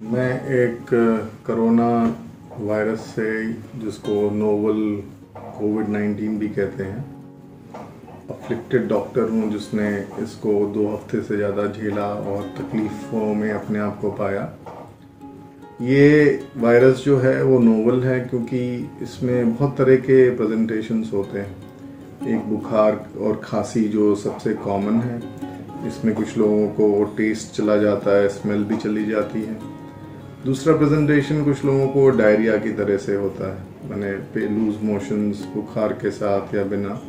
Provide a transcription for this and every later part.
मैं एक corona virus से, जिसको नोवल कोविड-19 भी कहते हैं, अफ्लिक्टेड डॉक्टर हूँ जिसने इसको 2 हफ्ते से ज़्यादा झेला और तकलीफ़ों में अपने आप को पाया। ये वायरस जो है वो नोवल है क्योंकि इसमें बहुत तरह के प्रेजेंटेशंस होते हैं। एक बुखार और खांसी जो सबसे कॉमन है, इसमें कुछ लोगों को टेस्ट चला जाता है, स्मेल भी चली जाती है। दूसरा प्रेजेंटेशन कुछ लोगों को डायरिया की तरह से होता है, माने लूज मोशंस बुखार के साथ या बिना।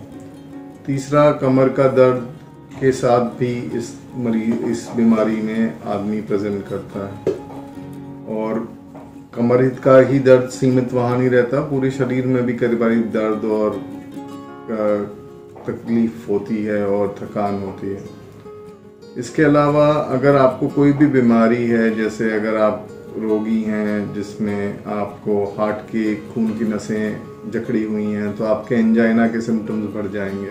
तीसरा कमर का दर्द के साथ भी इस बीमारी में आदमी प्रेजेंट करता है। और कमर का ही दर्द सीमित वहाँ नहीं रहता, पूरे शरीर में भी कई बार दर्द और तकलीफ होती है और थकान होती है। इसके अलावा अगर आपको कोई भी बीमारी है, जैसे अगर आप रोगी हैं जिसमें आपको हार्ट के खून की नसें जकड़ी हुई हैं, तो आपके एंजाइना के सिम्टम्स बढ़ जाएंगे।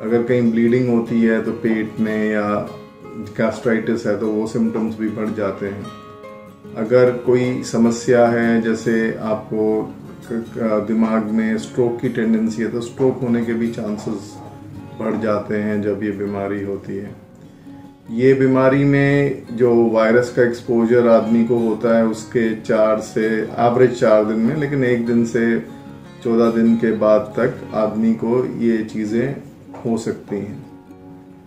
अगर कहीं ब्लीडिंग होती है तो पेट में, या गैस्ट्राइटिस है तो वो सिम्टम्स भी बढ़ जाते हैं। अगर कोई समस्या है, जैसे आपको दिमाग में स्ट्रोक की टेंडेंसी है, तो स्ट्रोक होने के भी चांसेस बढ़ जाते हैं जब ये बीमारी होती है। ये बीमारी में जो वायरस का एक्सपोजर आदमी को होता है उसके 4 से एवरेज 4 दिन में, लेकिन 1 दिन से 14 दिन के बाद तक आदमी को ये चीज़ें हो सकती हैं।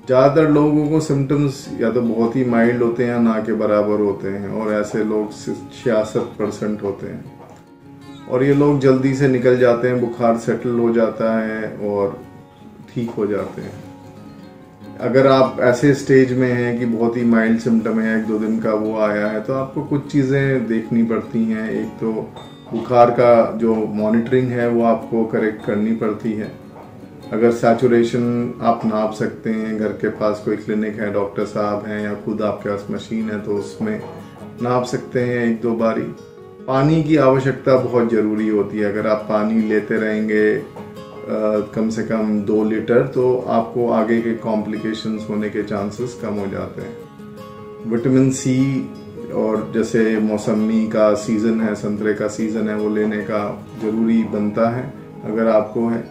ज़्यादातर लोगों को सिम्टम्स या तो बहुत ही माइल्ड होते हैं या ना के बराबर होते हैं, और ऐसे लोग 66% होते हैं। और ये लोग जल्दी से निकल जाते हैं, बुखार सेटल हो जाता है और ठीक हो जाते हैं। अगर आप ऐसे स्टेज में हैं कि बहुत ही माइल्ड सिम्टम है, 1-2 दिन का वो आया है, तो आपको कुछ चीज़ें देखनी पड़ती हैं। एक तो बुखार का जो मॉनिटरिंग है वो आपको करेक्ट करनी पड़ती है। अगर सैचुरेशन आप नाप सकते हैं, घर के पास कोई क्लिनिक है, डॉक्टर साहब हैं, या खुद आपके पास मशीन है तो उसमें नाप सकते हैं 1-2 बारी। पानी की आवश्यकता बहुत ज़रूरी होती है। अगर आप पानी लेते रहेंगे कम से कम 2 लीटर, तो आपको आगे के कॉम्प्लिकेशंस होने के चांसेस कम हो जाते हैं। विटामिन सी, और जैसे मौसमी का सीज़न है, संतरे का सीज़न है, वो लेने का ज़रूरी बनता है अगर आपको है।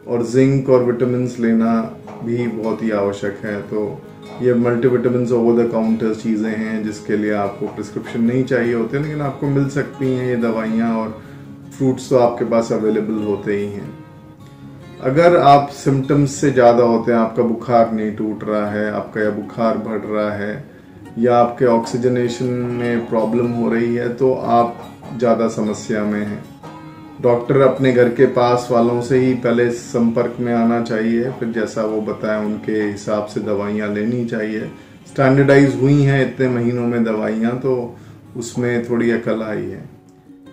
और जिंक और विटामिन्स लेना भी बहुत ही आवश्यक है। तो ये मल्टीविटामिन्स ओवर द काउंटर चीज़ें हैं जिसके लिए आपको प्रिस्क्रिप्शन नहीं चाहिए होते, लेकिन आपको मिल सकती हैं ये दवाइयाँ, और फ्रूट्स तो आपके पास अवेलेबल होते ही हैं। अगर आप सिम्टम्स से ज़्यादा होते हैं, आपका बुखार नहीं टूट रहा है, आपका या बुखार बढ़ रहा है, या आपके ऑक्सीजनेशन में प्रॉब्लम हो रही है, तो आप ज़्यादा समस्या में हैं। डॉक्टर अपने घर के पास वालों से ही पहले संपर्क में आना चाहिए, फिर जैसा वो बताएं उनके हिसाब से दवाइयाँ लेनी चाहिए। स्टैंडर्डाइज हुई हैं इतने महीनों में दवाइयाँ, तो उसमें थोड़ी अकल आई है।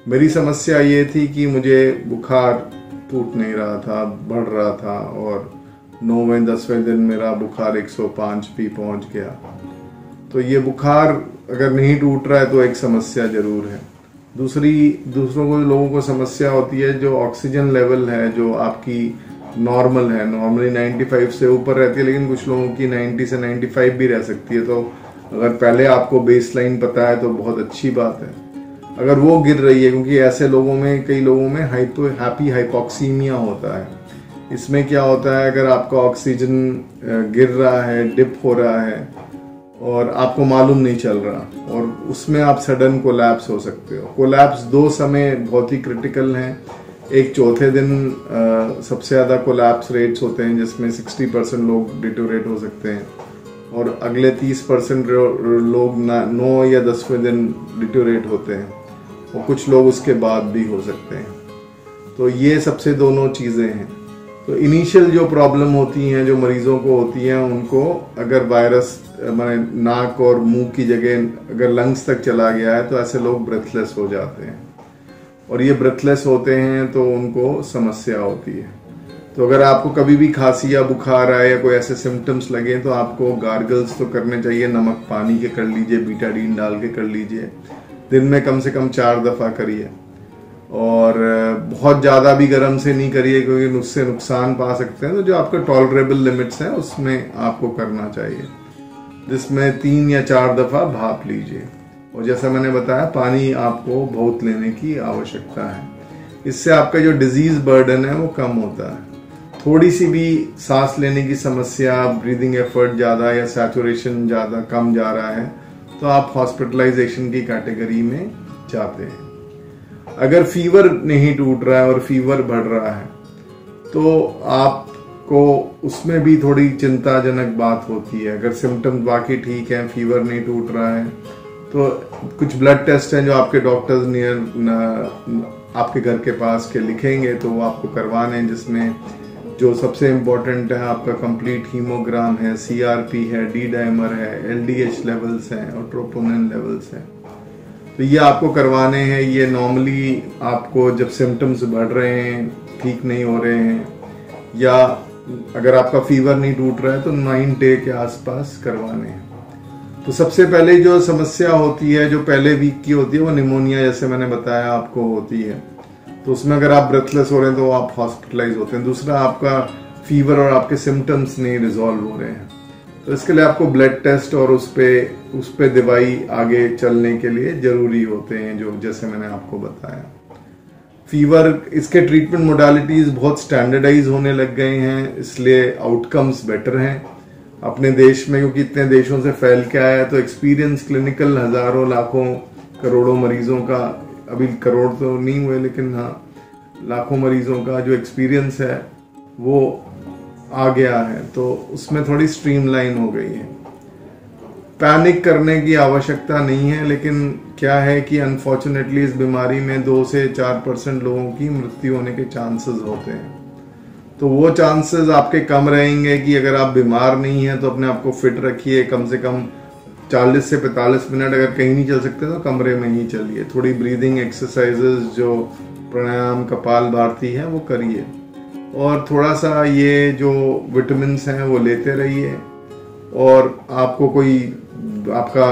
मेरी समस्या ये थी कि मुझे बुखार टूट नहीं रहा था, बढ़ रहा था, और 9वें-10वें दिन मेरा बुखार 105 भी पहुंच गया। तो ये बुखार अगर नहीं टूट रहा है तो एक समस्या जरूर है। दूसरों को लोगों को समस्या होती है जो ऑक्सीजन लेवल है, जो आपकी नॉर्मल है, नॉर्मली 95 से ऊपर रहती है, लेकिन कुछ लोगों की 90 से 95 भी रह सकती है। तो अगर पहले आपको बेसलाइन पता है तो बहुत अच्छी बात है। अगर वो गिर रही है, क्योंकि ऐसे लोगों में, कई लोगों में हाइपोक्सीमिया होता है। इसमें क्या होता है, अगर आपका ऑक्सीजन गिर रहा है, डिप हो रहा है, और आपको मालूम नहीं चल रहा, और उसमें आप सडन कोलैप्स हो सकते हो। कोलैप्स 2 समय बहुत ही क्रिटिकल हैं। एक चौथे दिन सबसे ज़्यादा कोलैप्स रेट्स होते हैं, जिसमें 60% लोग डिटोरेट हो सकते हैं, और अगले 30% लोग 9 या 10वें दिन डिटोरेट होते हैं, और कुछ लोग उसके बाद भी हो सकते हैं। तो ये सबसे दोनों चीज़ें हैं। तो इनिशियल जो प्रॉब्लम होती हैं, जो मरीजों को होती हैं, उनको अगर वायरस माने नाक और मुंह की जगह अगर लंग्स तक चला गया है, तो ऐसे लोग ब्रेथलेस हो जाते हैं, और ये ब्रेथलेस होते हैं तो उनको समस्या होती है। तो अगर आपको कभी भी खांसी या बुखार आए या कोई ऐसे सिम्टम्स लगे, तो आपको गार्गल्स तो करने चाहिए, नमक पानी के कर लीजिए, बीटाडीन डाल के कर लीजिए, दिन में कम से कम 4 दफ़ा करिए। और बहुत ज़्यादा भी गर्म से नहीं करिए, क्योंकि उससे नुकसान पा सकते हैं। तो जो आपका टॉलरेबल लिमिट्स है उसमें आपको करना चाहिए, जिसमें 3 या 4 दफ़ा भाप लीजिए। और जैसा मैंने बताया पानी आपको बहुत लेने की आवश्यकता है। इससे आपका जो डिजीज बर्डन है वो कम होता है। थोड़ी सी भी सांस लेने की समस्या, ब्रीदिंग एफर्ट ज़्यादा या सैचुरेशन ज़्यादा कम जा रहा है तो आप हॉस्पिटलाइजेशन की कैटेगरी में जाते हैं। अगर फीवर नहीं टूट रहा है और फीवर बढ़ रहा है तो आपको उसमें भी थोड़ी चिंताजनक बात होती है। अगर सिम्टम्स बाकी ठीक है, फीवर नहीं टूट रहा है, तो कुछ ब्लड टेस्ट हैं जो आपके डॉक्टर्स आपके घर के पास के लिखेंगे तो वो आपको करवाने, जिसमें जो सबसे इम्पोर्टेंट है आपका कंप्लीट हीमोग्राम है, CRP है, डी डाइमर है, LDH लेवल्स हैं और ट्रोपोनिन लेवल्स हैं। तो ये आपको करवाने हैं। ये नॉर्मली आपको जब सिम्टम्स बढ़ रहे हैं, ठीक नहीं हो रहे हैं, या अगर आपका फीवर नहीं टूट रहा है तो 9 डे के आसपास करवाने हैं। तो सबसे पहले जो समस्या होती है, जो पहले वीक की होती है, वो निमोनिया जैसे मैंने बताया आपको होती है। तो उसमें अगर आप ब्रेथलेस हो रहे हैं तो आप हॉस्पिटलाइज होते हैं। दूसरा, आपका फीवर और आपके सिम्टम्स नहीं रिजॉल्व हो रहे हैं तो इसके लिए आपको ब्लड टेस्ट और उस पे दवाई आगे चलने के लिए जरूरी होते हैं, जो जैसे मैंने आपको बताया। फीवर, इसके ट्रीटमेंट मोडालिटीज बहुत स्टैंडर्डाइज होने लग गए हैं, इसलिए आउटकम्स बेटर हैं अपने देश में, क्योंकि इतने देशों से फैल के आया है। तो एक्सपीरियंस क्लिनिकल हजारों लाखों करोड़ों मरीजों का, अभी करोड़ तो नहीं हुए लेकिन हाँ लाखों मरीजों का जो एक्सपीरियंस है वो आ गया है, तो उसमें थोड़ी स्ट्रीमलाइन हो गई है। पैनिक करने की आवश्यकता नहीं है, लेकिन क्या है कि अनफॉर्चुनेटली इस बीमारी में 2 से 4% लोगों की मृत्यु होने के चांसेस होते हैं। तो वो चांसेस आपके कम रहेंगे कि अगर आप बीमार नहीं हैं तो अपने आप को फिट रखिए। कम से कम 40 से 45 मिनट, अगर कहीं नहीं चल सकते तो कमरे में ही चलिए। थोड़ी ब्रीदिंग एक्सरसाइजेस जो प्राणायाम, कपालभाति है वो करिए, और थोड़ा सा ये जो विटामिन्स हैं वो लेते रहिए। और आपको कोई आपका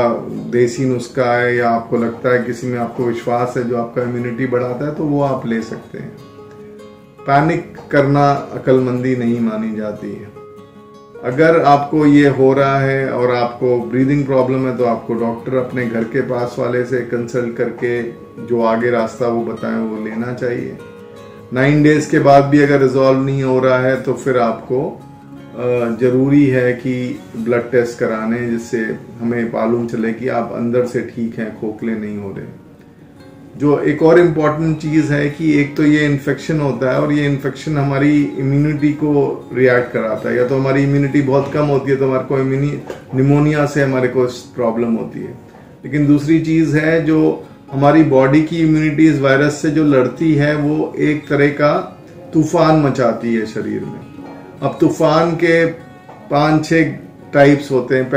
देसी नुस्खा है या आपको लगता है किसी में आपको विश्वास है जो आपका इम्यूनिटी बढ़ाता है तो वो आप ले सकते हैं। पैनिक करना अक्लमंदी नहीं मानी जाती है। अगर आपको ये हो रहा है और आपको ब्रीदिंग प्रॉब्लम है तो आपको डॉक्टर अपने घर के पास वाले से कंसल्ट करके जो आगे रास्ता वो बताएं वो लेना चाहिए। 9 डेज के बाद भी अगर रिजॉल्व नहीं हो रहा है तो फिर आपको जरूरी है कि ब्लड टेस्ट कराने, जिससे हमें मालूम चले कि आप अंदर से ठीक हैं, खोखले नहीं हो रहे। जो एक और इम्पॉर्टेंट चीज है कि एक तो ये इन्फेक्शन होता है और ये इन्फेक्शन हमारी इम्यूनिटी को रिएक्ट कराता है। या तो हमारी इम्यूनिटी बहुत कम होती है तो हमारे को निमोनिया से हमारे को प्रॉब्लम होती है। लेकिन दूसरी चीज है, जो हमारी बॉडी की इम्यूनिटी इस वायरस से जो लड़ती है वो एक तरह का तूफान मचाती है शरीर में। अब तूफान के 5-6 टाइप्स होते हैं।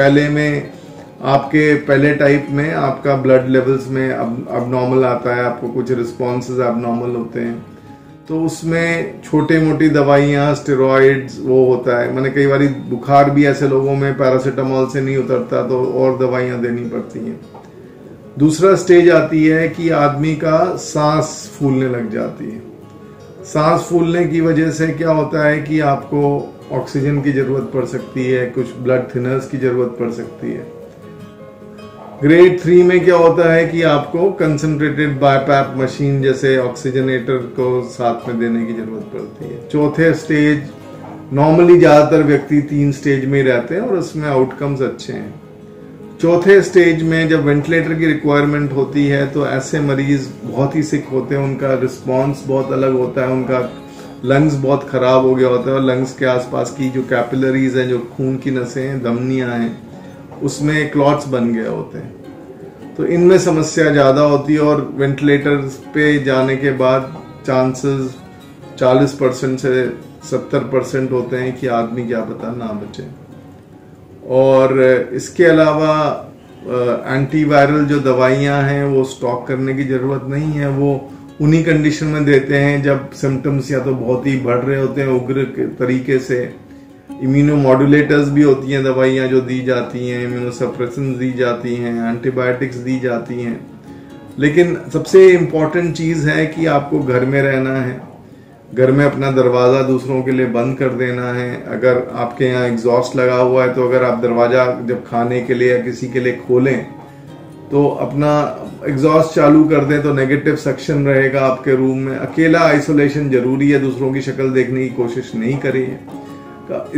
पहले टाइप में आपका ब्लड लेवल्स में अब नॉर्मल आता है, आपको कुछ रिस्पॉन्सेज अब नॉर्मल होते हैं, तो उसमें छोटे मोटी दवाइयाँ, स्टेरॉइड्स वो होता है। मैंने कई बार बुखार भी ऐसे लोगों में पैरासीटामोल से नहीं उतरता तो और दवाइयाँ देनी पड़ती हैं। दूसरा स्टेज आती है कि आदमी का सांस फूलने लग जाती है। सांस फूलने की वजह से क्या होता है कि आपको ऑक्सीजन की जरूरत पड़ सकती है, कुछ ब्लड थिनर्स की जरूरत पड़ सकती है। ग्रेड 3 में क्या होता है कि आपको कंसंट्रेटेड बाईपैप मशीन जैसे ऑक्सीजनेटर को साथ में देने की जरूरत पड़ती है। चौथे स्टेज, नॉर्मली ज्यादातर व्यक्ति 3 स्टेज में ही रहते हैं और उसमें आउटकम्स अच्छे हैं। चौथे स्टेज में जब वेंटिलेटर की रिक्वायरमेंट होती है तो ऐसे मरीज बहुत ही सिक होते हैं, उनका रिस्पॉन्स बहुत अलग होता है, उनका लंग्स बहुत खराब हो गया होता है और लंग्स के आसपास की जो कैपिलरीज हैं, जो खून की नसें हैं, धमनियां हैं, उसमें क्लॉट्स बन गए होते हैं। तो इनमें समस्या ज़्यादा होती है और वेंटिलेटर पे जाने के बाद चांसेस 40% से 70% होते हैं कि आदमी क्या पता ना बचे। और इसके अलावा एंटीवायरल जो दवाइयाँ हैं वो स्टॉक करने की ज़रूरत नहीं है। वो उन्हीं कंडीशन में देते हैं जब सिम्टम्स या तो बहुत ही बढ़ रहे होते हैं उग्र तरीके से। इम्यूनोमॉड्यूलेटर्स भी होती हैं दवाइयाँ जो दी जाती हैं, इम्यूनोसप्रेसेंट्स दी जाती हैं, एंटीबायोटिक्स दी जाती हैं। लेकिन सबसे इम्पॉर्टेंट चीज़ है कि आपको घर में रहना है, घर में अपना दरवाज़ा दूसरों के लिए बंद कर देना है। अगर आपके यहाँ एग्जॉस्ट लगा हुआ है तो अगर आप दरवाज़ा जब खाने के लिए या किसी के लिए खोलें तो अपना एग्जॉस्ट चालू कर दें तो नेगेटिव सक्शन रहेगा आपके रूम में। अकेला आइसोलेशन जरूरी है, दूसरों की शक्ल देखने की कोशिश नहीं करिए।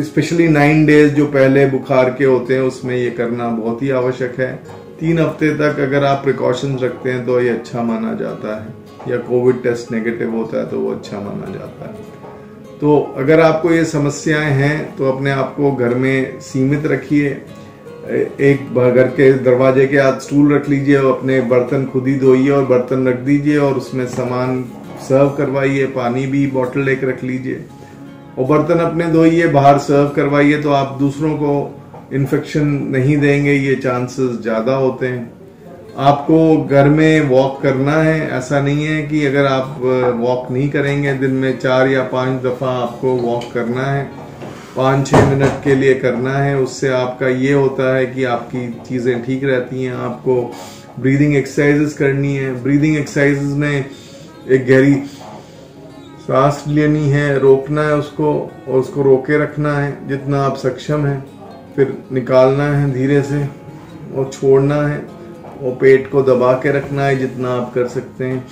स्पेशली 9 डेज जो पहले बुखार के होते हैं उसमें ये करना बहुत ही आवश्यक है। 3 हफ्ते तक अगर आप प्रिकॉशंस रखते हैं तो ये अच्छा माना जाता है, या कोविड टेस्ट नेगेटिव होता है तो वो अच्छा माना जाता है। तो अगर आपको ये समस्याएं हैं तो अपने आप को घर में सीमित रखिए। एक घर के दरवाजे के हाथ स्टूल रख लीजिए और अपने बर्तन खुद ही धोइए और बर्तन रख दीजिए और उसमें सामान सर्व करवाइए। पानी भी बॉटल एक रख लीजिए और बर्तन अपने धोइए, बाहर सर्व करवाइए, तो आप दूसरों को इन्फेक्शन नहीं देंगे, ये चांसेस ज्यादा होते हैं। आपको घर में वॉक करना है, ऐसा नहीं है कि अगर आप वॉक नहीं करेंगे, दिन में 4 या 5 दफा आपको वॉक करना है, 5-6 मिनट के लिए करना है। उससे आपका ये होता है कि आपकी चीजें ठीक रहती हैं। आपको ब्रीदिंग एक्सरसाइजेस करनी है। ब्रीदिंग एक्सरसाइजेस में एक गहरी सांस लेनी है, रोकना है उसको और उसको रोके रखना है जितना आप सक्षम हैं, फिर निकालना है धीरे से और छोड़ना है और पेट को दबा के रखना है जितना आप कर सकते हैं।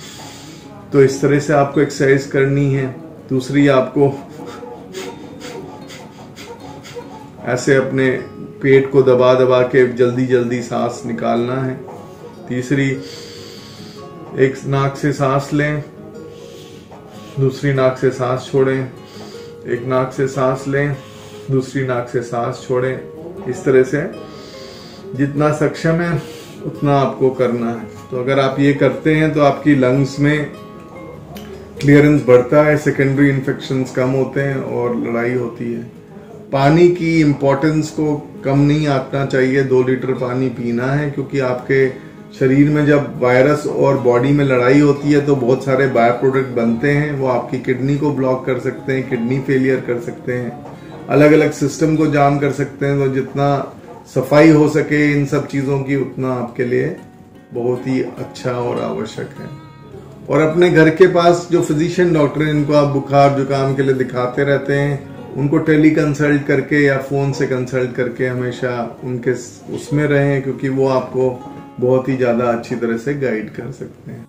तो इस तरह से आपको एक्सरसाइज करनी है। दूसरी, आपको ऐसे अपने पेट को दबा दबा के जल्दी जल्दी सांस निकालना है। तीसरी, एक नाक से सांस लें, दूसरी नाक से सांस छोड़ें, एक नाक से सांस लें, दूसरी नाक से सांस छोड़ें। इस तरह से जितना सक्षम है उतना आपको करना है। तो अगर आप ये करते हैं तो आपकी लंग्स में क्लियरेंस बढ़ता है, सेकेंडरी इन्फेक्शंस कम होते हैं और लड़ाई होती है। पानी की इम्पोर्टेंस को कम नहीं आंकना चाहिए। 2 लीटर पानी पीना है, क्योंकि आपके शरीर में जब वायरस और बॉडी में लड़ाई होती है तो बहुत सारे बाय प्रोडक्ट बनते हैं, वो आपकी किडनी को ब्लॉक कर सकते हैं, किडनी फेलियर कर सकते हैं, अलग अलग सिस्टम को जाम कर सकते हैं। तो जितना सफाई हो सके इन सब चीजों की, उतना आपके लिए बहुत ही अच्छा और आवश्यक है। और अपने घर के पास जो फिजिशियन डॉक्टर हैं, इनको आप बुखार जुकाम के लिए दिखाते रहते हैं, उनको टेली कंसल्ट करके या फोन से कंसल्ट करके हमेशा उनके उसमें रहें, क्योंकि वो आपको बहुत ही ज्यादा अच्छी तरह से गाइड कर सकते हैं।